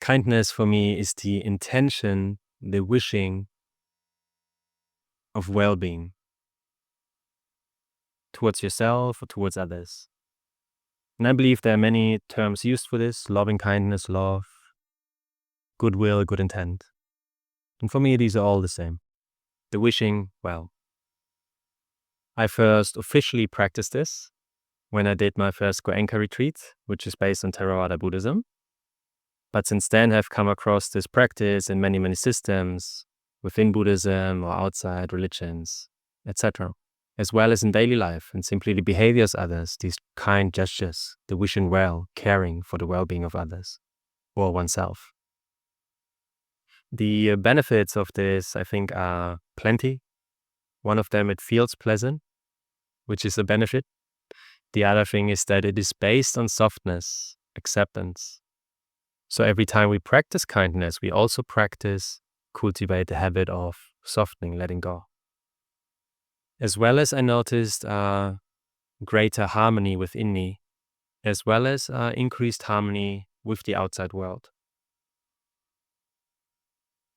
Kindness for me is the intention, the wishing of well-being towards yourself or towards others. And I believe there are many terms used for this: loving kindness, love, goodwill, good intent. And for me, these are all the same. The wishing well. I first officially practiced this when I did my first Goenka retreat, which is based on Theravada Buddhism. But since then, I've come across this practice in many, many systems within Buddhism or outside religions, etc., as well as in daily life and simply the behaviors of others, these kind gestures, the wishing well, caring for the well-being of others or oneself. The benefits of this, I think, are plenty. One of them, it feels pleasant, which is a benefit. The other thing is that it is based on softness, acceptance. So every time we practice kindness, we also cultivate the habit of softening, letting go. As well as I noticed greater harmony within me, as well as increased harmony with the outside world.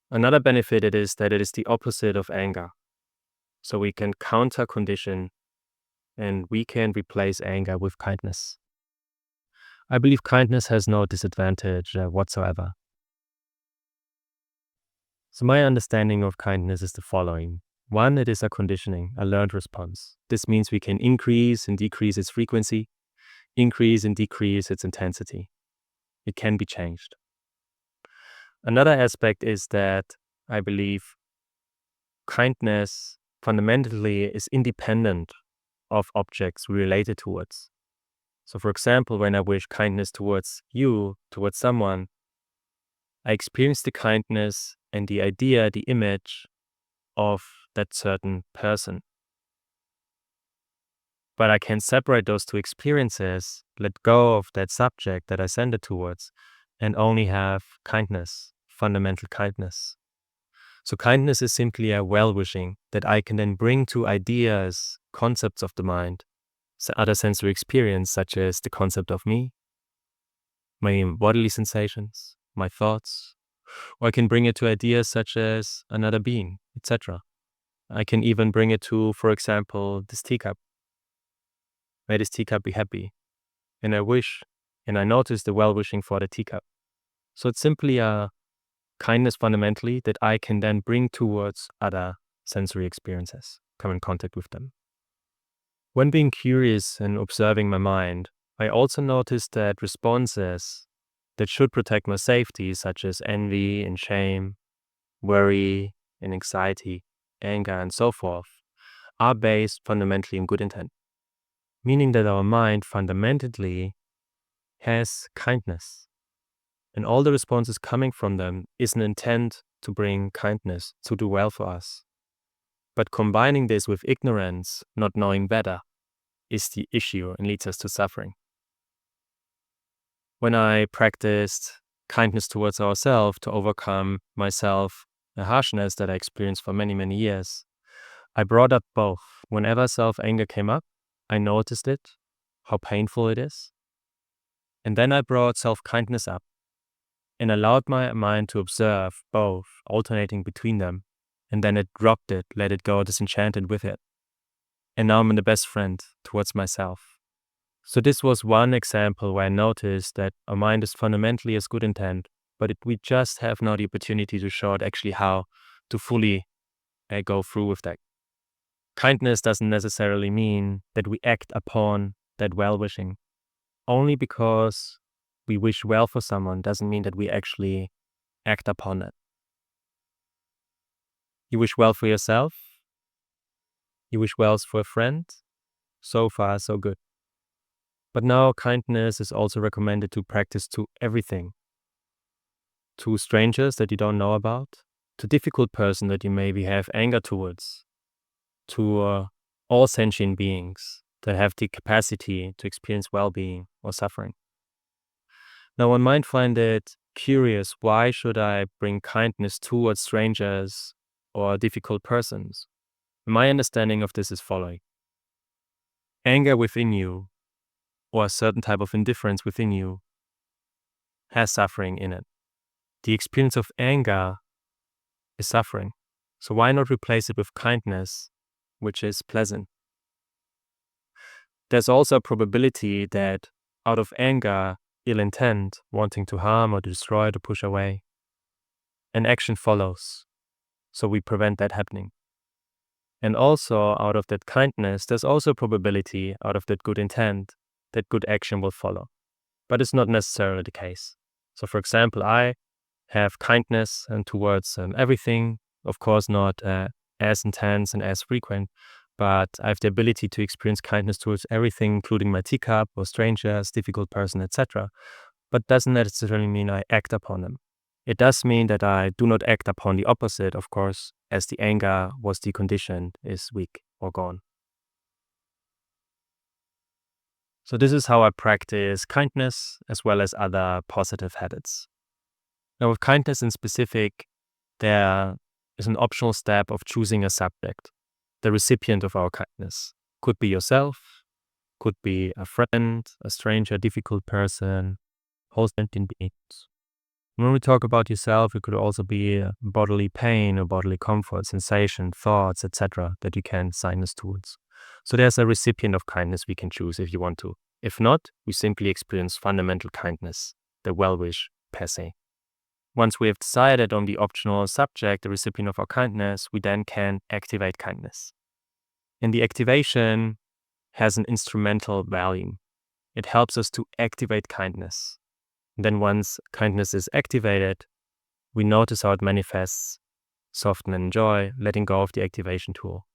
Another benefit it is that it is the opposite of anger. So we can counter condition and we can replace anger with kindness. I believe kindness has no disadvantage whatsoever. So my understanding of kindness is the following. One, it is a conditioning, a learned response. This means we can increase and decrease its frequency, increase and decrease its intensity. It can be changed. Another aspect is that I believe kindness fundamentally is independent of objects we relate it towards. So for example, when I wish kindness towards you, towards someone, I experience the kindness and the idea, the image of that certain person. But I can separate those two experiences, let go of that subject that I send it towards, and only have kindness, fundamental kindness. So kindness is simply a well-wishing that I can then bring to ideas, concepts of the mind, other sensory experience, such as the concept of me, my bodily sensations, my thoughts, or I can bring it to ideas such as another being, etc. I can even bring it to, for example, this teacup. May this teacup be happy. And I wish, and I notice the well-wishing for the teacup. So it's simply a kindness fundamentally that I can then bring towards other sensory experiences, come in contact with them. When being curious and observing my mind, I also noticed that responses that should protect my safety, such as envy and shame, worry and anxiety, anger and so forth, are based fundamentally in good intent. Meaning that our mind fundamentally has kindness. And all the responses coming from them is an intent to bring kindness, to do well for us. But combining this with ignorance, not knowing better, is the issue and leads us to suffering. When I practiced kindness towards ourselves to overcome myself, the harshness that I experienced for many, many years, I brought up both. Whenever self-anger came up, I noticed it, how painful it is. And then I brought self-kindness up and allowed my mind to observe both, alternating between them. And then it dropped it, let it go, disenchanted with it. And now I'm the best friend towards myself. So this was one example where I noticed that our mind is fundamentally as good intent, but we just have now the opportunity to show it actually how to fully go through with that. Kindness doesn't necessarily mean that we act upon that well-wishing. Only because we wish well for someone doesn't mean that we actually act upon it. You wish well for yourself. You wish well for a friend. So far, so good. But now kindness is also recommended to practice to everything. To strangers that you don't know about, to difficult person that you maybe have anger towards, to all sentient beings that have the capacity to experience well-being or suffering. Now one might find it curious, why should I bring kindness towards strangers or difficult persons? My understanding of this is following. Anger within you, or a certain type of indifference within you, has suffering in it. the experience of anger is suffering. So why not replace it with kindness, which is pleasant? There's also a probability that out of anger, ill intent, wanting to harm or to destroy, to push away, an action follows. So we prevent that happening. And also out of that kindness, there's also a probability out of that good intent that good action will follow. But it's not necessarily the case. So for example, I have kindness and towards everything, of course not as intense and as frequent, but I have the ability to experience kindness towards everything, including my teacup or strangers, difficult person, etc. But doesn't necessarily mean I act upon them. It does mean that I do not act upon the opposite, of course, as the anger was deconditioned, is weak or gone. So this is how I practice kindness as well as other positive habits. Now with kindness in specific, there is an optional step of choosing a subject, the recipient of our kindness. Could be yourself, could be a friend, a stranger, difficult person, whole sentient beings. When we talk about yourself, it could also be bodily pain or bodily comfort, sensation, thoughts, etc. that you can kindness towards. So there's a recipient of kindness we can choose if you want to. If not, we simply experience fundamental kindness, the well-wish per se. Once we have decided on the optional subject, the recipient of our kindness, we then can activate kindness. And the activation has an instrumental value. It helps us to activate kindness. Then once kindness is activated, we notice how it manifests, soften and enjoy, letting go of the activation tool.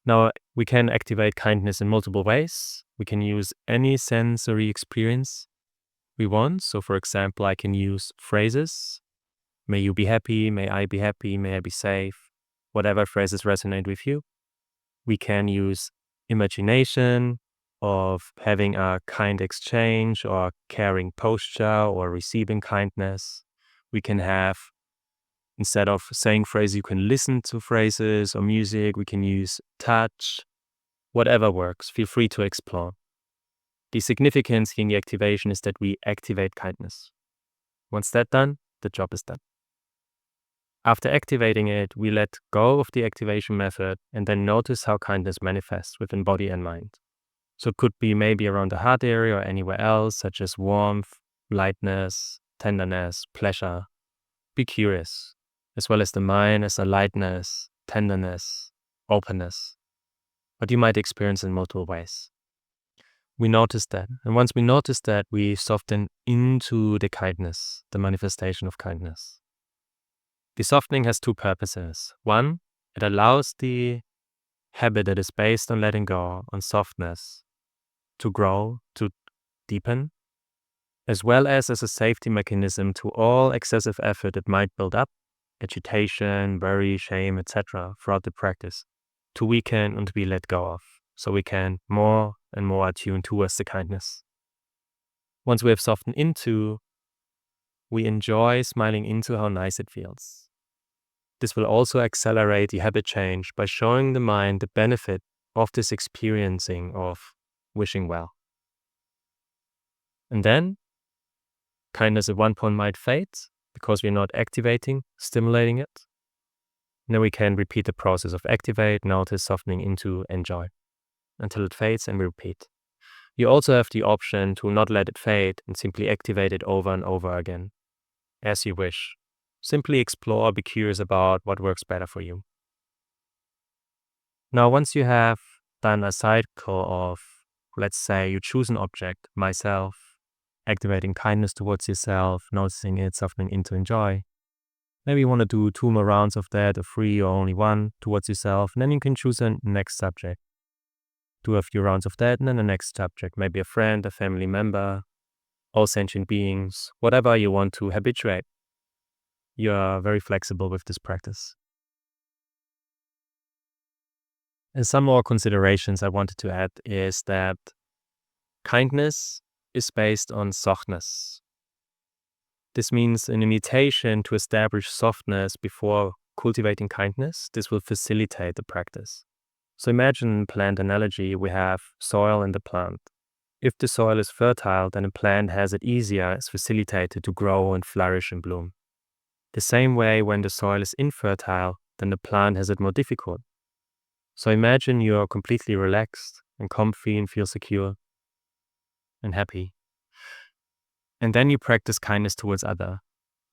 Now, we can activate kindness in multiple ways. We can use any sensory experience we want. So for example, I can use phrases. May you be happy, may I be happy, may I be safe, whatever phrases resonate with you. We can use imagination of having a kind exchange or caring posture or receiving kindness. We can have, instead of saying phrases, you can listen to phrases or music. We can use touch, whatever works. Feel free to explore. The significance in the activation is that we activate kindness. Once that's done, the job is done. After activating it, we let go of the activation method and then notice how kindness manifests within body and mind. So it could be maybe around the heart area or anywhere else, such as warmth, lightness, tenderness, pleasure. Be curious, as well as the mind as a lightness, tenderness, openness. But you might experience in multiple ways. We notice that. And once we notice that, we soften into the kindness, the manifestation of kindness. The softening has two purposes. One, it allows the habit that is based on letting go, on softness, to grow, to deepen, as well as a safety mechanism to all excessive effort that might build up, agitation, worry, shame, etc. throughout the practice, to weaken and to be let go of, so we can more and more attune towards the kindness. Once we have softened into, we enjoy smiling into how nice it feels. This will also accelerate the habit change by showing the mind the benefit of this experiencing of wishing well. And then, kindness at one point might fade because we're not activating, stimulating it. And then we can repeat the process of activate, notice, softening into, enjoy, until it fades and we repeat. You also have the option to not let it fade and simply activate it over and over again, as you wish. Simply explore, be curious about what works better for you. Now, once you have done a cycle of, let's say you choose an object, myself, activating kindness towards yourself, noticing it, softening into, enjoy. Maybe you want to do 2 more rounds of that, or 3, or only 1 towards yourself, and then you can choose a next subject. Do a few rounds of that, and then the next subject, maybe a friend, a family member, all sentient beings, whatever you want to habituate. You are very flexible with this practice. And some more considerations I wanted to add is that kindness is based on softness. This means an invitation to establish softness before cultivating kindness. This will facilitate the practice. So imagine plant analogy, we have soil in the plant. If the soil is fertile, then a plant has it easier, is facilitated to grow and flourish and bloom. The same way, when the soil is infertile, then the plant has it more difficult. So imagine you are completely relaxed and comfy and feel secure and happy. And then you practice kindness towards others.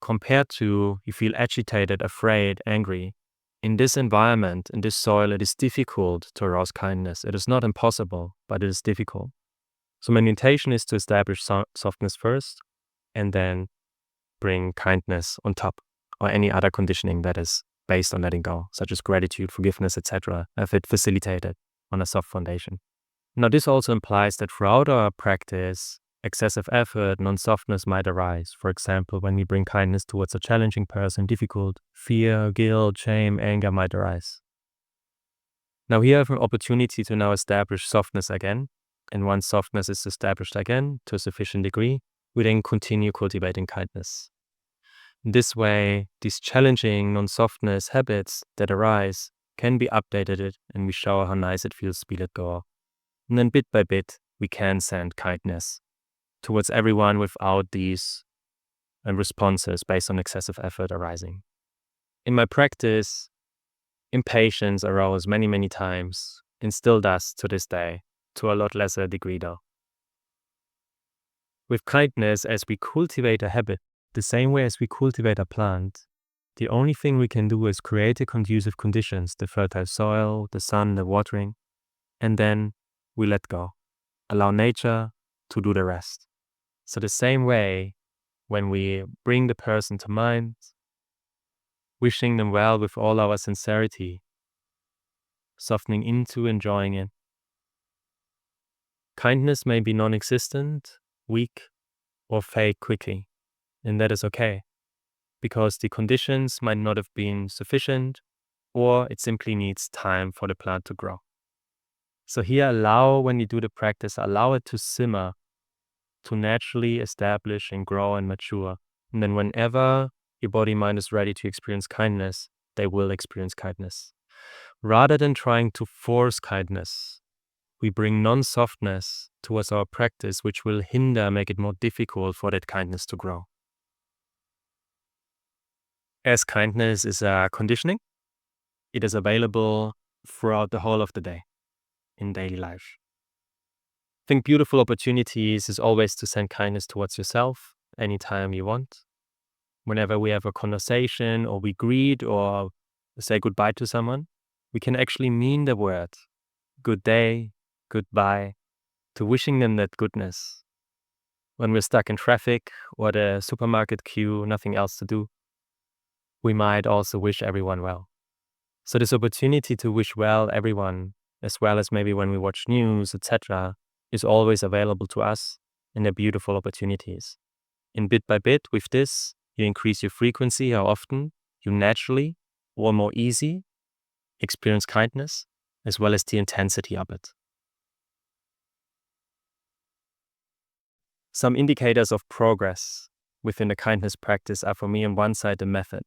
Compared to you feel agitated, afraid, angry. In this environment, in this soil, it is difficult to arouse kindness. It is not impossible, but it is difficult. So meditation is to establish softness first and then bring kindness on top, or any other conditioning that is based on letting go, such as gratitude, forgiveness, etc., have it facilitated on a soft foundation. Now, this also implies that throughout our practice, excessive effort, non-softness might arise. For example, when we bring kindness towards a challenging person, difficult fear, guilt, shame, anger might arise. Now here I have an opportunity to now establish softness again. And once softness is established again to a sufficient degree, we then continue cultivating kindness. This way, these challenging non-softness habits that arise can be updated and we show how nice it feels to be let go. And then bit by bit, we can send kindness towards everyone without these responses based on excessive effort arising. In my practice, impatience arose many, many times and still does to this day, to a lot lesser degree though. With kindness, as we cultivate a habit, the same way as we cultivate a plant, the only thing we can do is create the conducive conditions, the fertile soil, the sun, the watering, and then we let go. Allow nature to do the rest. So the same way, when we bring the person to mind, wishing them well with all our sincerity, softening into enjoying it. Kindness may be non-existent, weak, or fade quickly, and that is okay, because the conditions might not have been sufficient, or it simply needs time for the plant to grow. So here when you do the practice, allow it to simmer, to naturally establish and grow and mature. And then whenever your body mind is ready to experience kindness, they will experience kindness. Rather than trying to force kindness, we bring non-softness towards our practice, which will make it more difficult for that kindness to grow. As kindness is a conditioning, it is available throughout the whole of the day in daily life. I think beautiful opportunities is always to send kindness towards yourself anytime you want. Whenever we have a conversation or we greet or say goodbye to someone, we can actually mean the word good day, goodbye, to wishing them that goodness. When we're stuck in traffic or the supermarket queue, nothing else to do, we might also wish everyone well. So this opportunity to wish well everyone, as well as maybe when we watch news, etc., is always available to us, and they're beautiful opportunities. And bit by bit, with this, you increase your frequency, how often you naturally or more easy experience kindness, as well as the intensity of it. Some indicators of progress within the kindness practice are, for me, on one side, the method.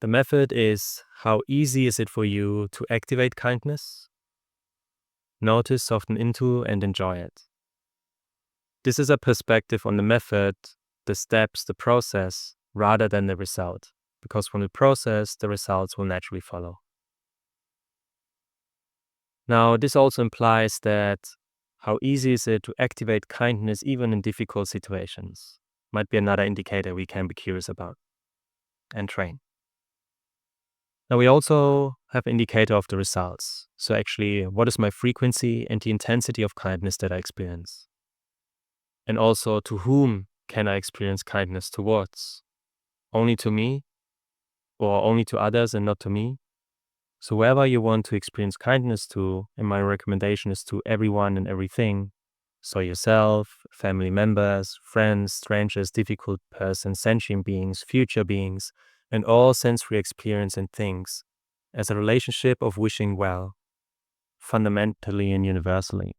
The method is how easy is it for you to activate kindness, notice, soften into, and enjoy it. This is a perspective on the method, the steps, the process, rather than the result, because from the process, the results will naturally follow. Now, this also implies that how easy is it to activate kindness even in difficult situations? Might be another indicator we can be curious about and train. Now, we also have indicator of the results. So actually, what is my frequency and the intensity of kindness that I experience? And also, to whom can I experience kindness towards? Only to me? Or only to others and not to me? So wherever you want to experience kindness to, and my recommendation is to everyone and everything, so yourself, family members, friends, strangers, difficult persons, sentient beings, future beings, and all sensory experience and things, as a relationship of wishing well, fundamentally and universally.